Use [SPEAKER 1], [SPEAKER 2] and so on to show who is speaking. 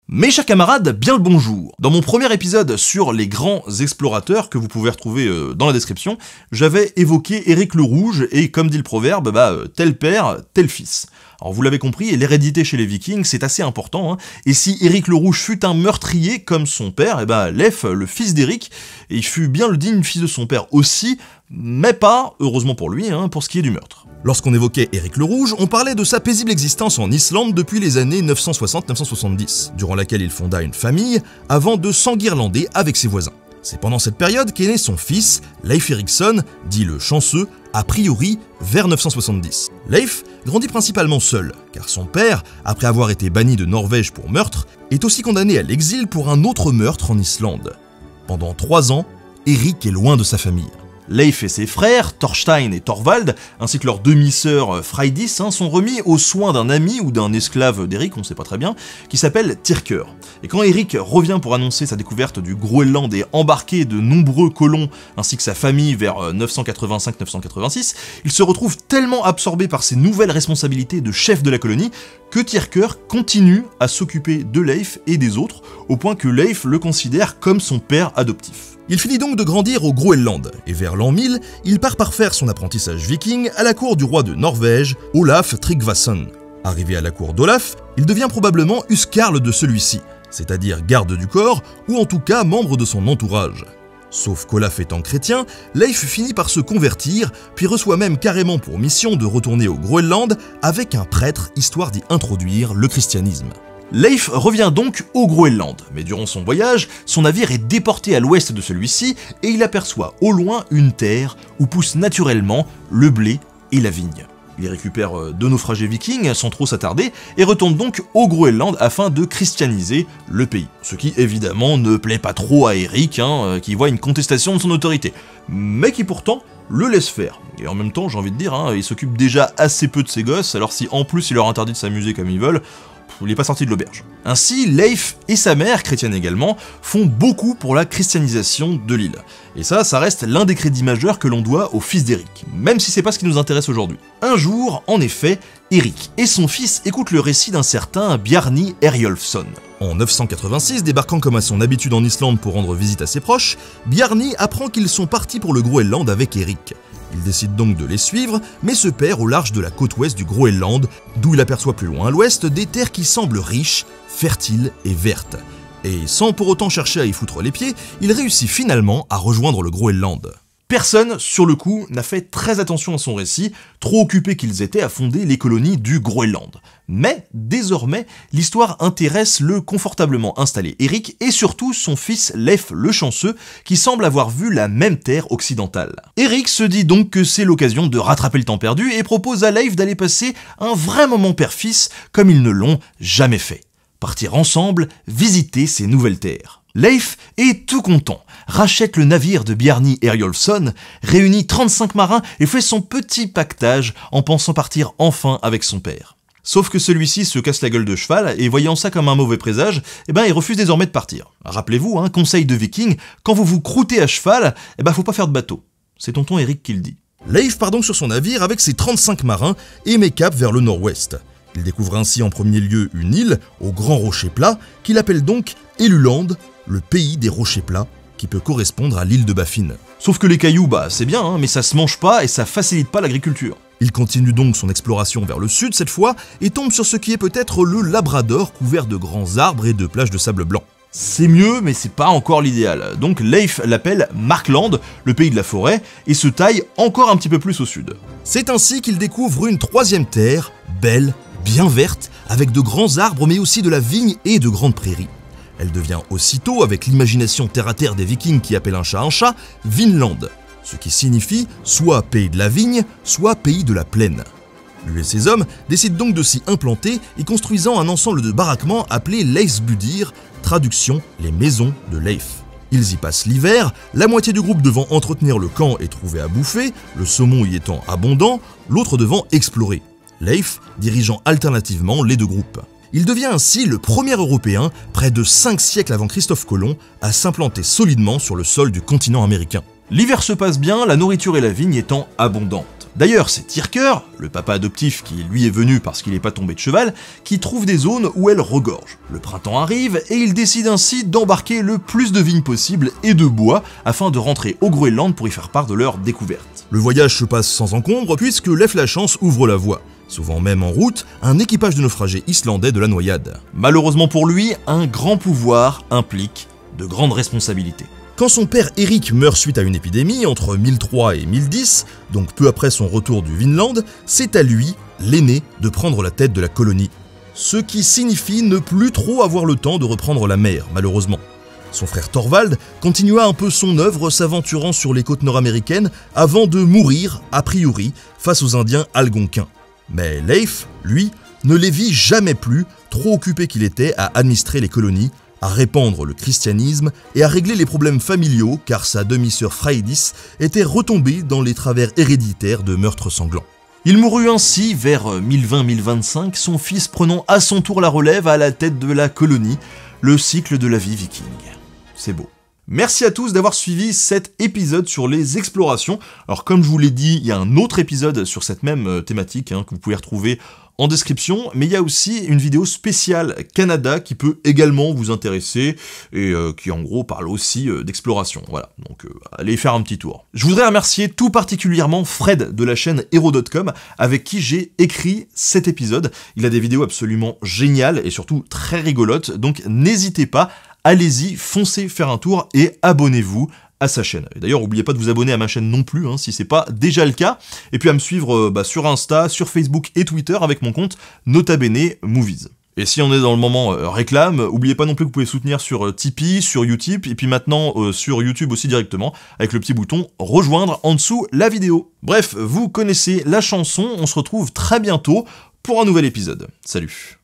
[SPEAKER 1] Mes chers camarades, bien le bonjour. Dans mon premier épisode sur les grands explorateurs, que vous pouvez retrouver dans la description, j'avais évoqué Éric le Rouge, et comme dit le proverbe, tel père, tel fils. Alors vous l'avez compris, l'hérédité chez les Vikings c'est assez important, hein. Et si Éric le Rouge fut un meurtrier comme son père, Leif, le fils d'Éric, il fut bien le digne fils de son père aussi, mais pas, heureusement pour lui, pour ce qui est du meurtre. Lorsqu'on évoquait Éric le Rouge, on parlait de sa paisible existence en Islande depuis les années 960-970, durant laquelle il fonda une famille avant de s'enguirlander avec ses voisins. C'est pendant cette période qu'est né son fils, Leif Erikson, dit le chanceux, a priori vers 970. Leif grandit principalement seul, car son père, après avoir été banni de Norvège pour meurtre, est aussi condamné à l'exil pour un autre meurtre en Islande. Pendant 3 ans, Éric est loin de sa famille. Leif et ses frères, Thorstein et Thorvald, ainsi que leur demi-sœur Freydis, sont remis aux soins d'un ami ou d'un esclave d'Éric, on ne sait pas très bien, qui s'appelle Tyrker. Et quand Éric revient pour annoncer sa découverte du Groenland et embarquer de nombreux colons ainsi que sa famille vers 985-986, il se retrouve tellement absorbé par ses nouvelles responsabilités de chef de la colonie que Tyrker continue à s'occuper de Leif et des autres, au point que Leif le considère comme son père adoptif. Il finit donc de grandir au Groenland, et vers l'an 1000, il part par faire son apprentissage viking à la cour du roi de Norvège, Olaf Tryggvason. Arrivé à la cour d'Olaf, il devient probablement huskarl de celui-ci, c'est-à-dire garde du corps, ou en tout cas membre de son entourage. Sauf qu'Olaf étant chrétien, Leif finit par se convertir, puis reçoit même carrément pour mission de retourner au Groenland avec un prêtre, histoire d'y introduire le christianisme. Leif revient donc au Groenland, mais durant son voyage, son navire est déporté à l'ouest de celui-ci et il aperçoit au loin une terre où poussent naturellement le blé et la vigne. Il récupère 2 naufragés vikings sans trop s'attarder et retourne donc au Groenland afin de christianiser le pays. Ce qui évidemment ne plaît pas trop à Éric, qui voit une contestation de son autorité, mais qui pourtant le laisse faire. Et en même temps, j'ai envie de dire, il s'occupe déjà assez peu de ses gosses, alors si en plus il leur interdit de s'amuser comme ils veulent, il n'est pas sorti de l'auberge. Ainsi, Leif et sa mère, chrétienne également, font beaucoup pour la christianisation de l'île. Et ça reste l'un des crédits majeurs que l'on doit au fils d'Éric, même si c'est pas ce qui nous intéresse aujourd'hui. Un jour, en effet, Éric et son fils écoutent le récit d'un certain Bjarni Herjolfsson. En 986, débarquant comme à son habitude en Islande pour rendre visite à ses proches, Bjarni apprend qu'ils sont partis pour le Groenland avec Éric. Il décide donc de les suivre, mais se perd au large de la côte ouest du Groenland, d'où il aperçoit plus loin à l'ouest des terres qui semblent riches, fertiles et vertes. Et sans pour autant chercher à y foutre les pieds, il réussit finalement à rejoindre le Groenland. Personne, sur le coup, n'a fait très attention à son récit, trop occupés qu'ils étaient à fonder les colonies du Groenland. Mais, désormais, l'histoire intéresse le confortablement installé Éric et surtout son fils Leif le Chanceux, qui semble avoir vu la même terre occidentale. Éric se dit donc que c'est l'occasion de rattraper le temps perdu et propose à Leif d'aller passer un vrai moment père-fils comme ils ne l'ont jamais fait. Partir ensemble, visiter ces nouvelles terres. Leif est tout content, rachète le navire de Bjarni Herjolfsson, réunit 35 marins et fait son petit pactage en pensant partir enfin avec son père. Sauf que celui-ci se casse la gueule de cheval et voyant ça comme un mauvais présage, il refuse désormais de partir. Rappelez-vous, conseil de viking, quand vous vous croûtez à cheval, faut pas faire de bateau. C'est tonton Éric qui le dit. Leif part donc sur son navire avec ses 35 marins et met cap vers le nord-ouest. Il découvre ainsi en premier lieu une île aux grands rochers plats qu'il appelle donc Eluland, le pays des rochers plats, qui peut correspondre à l'île de Baffin. Sauf que les cailloux, c'est bien, mais ça se mange pas et ça facilite pas l'agriculture. Il continue donc son exploration vers le sud cette fois et tombe sur ce qui est peut-être le Labrador couvert de grands arbres et de plages de sable blanc. C'est mieux, mais c'est pas encore l'idéal. Donc Leif l'appelle Markland, le pays de la forêt, et se taille encore un petit peu plus au sud. C'est ainsi qu'il découvre une 3e terre, belle, bien verte, avec de grands arbres mais aussi de la vigne et de grandes prairies. Elle devient aussitôt, avec l'imagination terre-à-terre des vikings qui appellent un chat, Vinland, ce qui signifie soit pays de la vigne, soit pays de la plaine. Lui et ses hommes décident donc de s'y implanter y construisant un ensemble de baraquements appelé Leifsbudir, traduction les maisons de Leif. Ils y passent l'hiver, la moitié du groupe devant entretenir le camp et trouver à bouffer, le saumon y étant abondant, l'autre devant explorer. Leif dirigeant alternativement les 2 groupes. Il devient ainsi le premier Européen, près de 5 siècles avant Christophe Colomb, à s'implanter solidement sur le sol du continent américain. L'hiver se passe bien, la nourriture et la vigne étant abondantes. D'ailleurs, c'est Tirker, le papa adoptif qui lui est venu parce qu'il n'est pas tombé de cheval, qui trouve des zones où elle regorge. Le printemps arrive et il décide ainsi d'embarquer le plus de vignes possible et de bois afin de rentrer au Groenland pour y faire part de leur découverte. Le voyage se passe sans encombre puisque Leif la Chance ouvre la voie. Souvent même en route, un équipage de naufragés islandais de la noyade. Malheureusement pour lui, un grand pouvoir implique de grandes responsabilités. Quand son père Eric meurt suite à une épidémie entre 1003 et 1010, donc peu après son retour du Vinland, c'est à lui, l'aîné, de prendre la tête de la colonie. Ce qui signifie ne plus trop avoir le temps de reprendre la mer, malheureusement. Son frère Thorvald continua un peu son œuvre s'aventurant sur les côtes nord-américaines avant de mourir, a priori, face aux Indiens algonquins. Mais Leif, lui, ne les vit jamais plus, trop occupé qu'il était à administrer les colonies, à répandre le christianisme et à régler les problèmes familiaux car sa demi-sœur Freydis était retombée dans les travers héréditaires de meurtres sanglants. Il mourut ainsi vers 1020-1025, son fils prenant à son tour la relève à la tête de la colonie, le cycle de la vie viking. C'est beau. Merci à tous d'avoir suivi cet épisode sur les explorations. Alors comme je vous l'ai dit, il y a un autre épisode sur cette même thématique que vous pouvez retrouver en description, mais il y a aussi une vidéo spéciale Canada qui peut également vous intéresser et qui en gros parle aussi d'exploration. Voilà, donc allez faire un petit tour. Je voudrais remercier tout particulièrement Fred de la chaîne Hero.com avec qui j'ai écrit cet épisode. Il a des vidéos absolument géniales et surtout très rigolotes, donc n'hésitez pas, allez-y, foncez faire un tour et abonnez-vous à sa chaîne. Et d'ailleurs, n'oubliez pas de vous abonner à ma chaîne non plus, si c'est pas déjà le cas, et puis à me suivre sur Insta, sur Facebook et Twitter avec mon compte Nota Bene Movies. Et si on est dans le moment réclame, n'oubliez pas non plus que vous pouvez soutenir sur Tipeee, sur Utip, et puis maintenant sur YouTube aussi directement, avec le petit bouton rejoindre en dessous la vidéo. Bref, vous connaissez la chanson, on se retrouve très bientôt pour un nouvel épisode. Salut!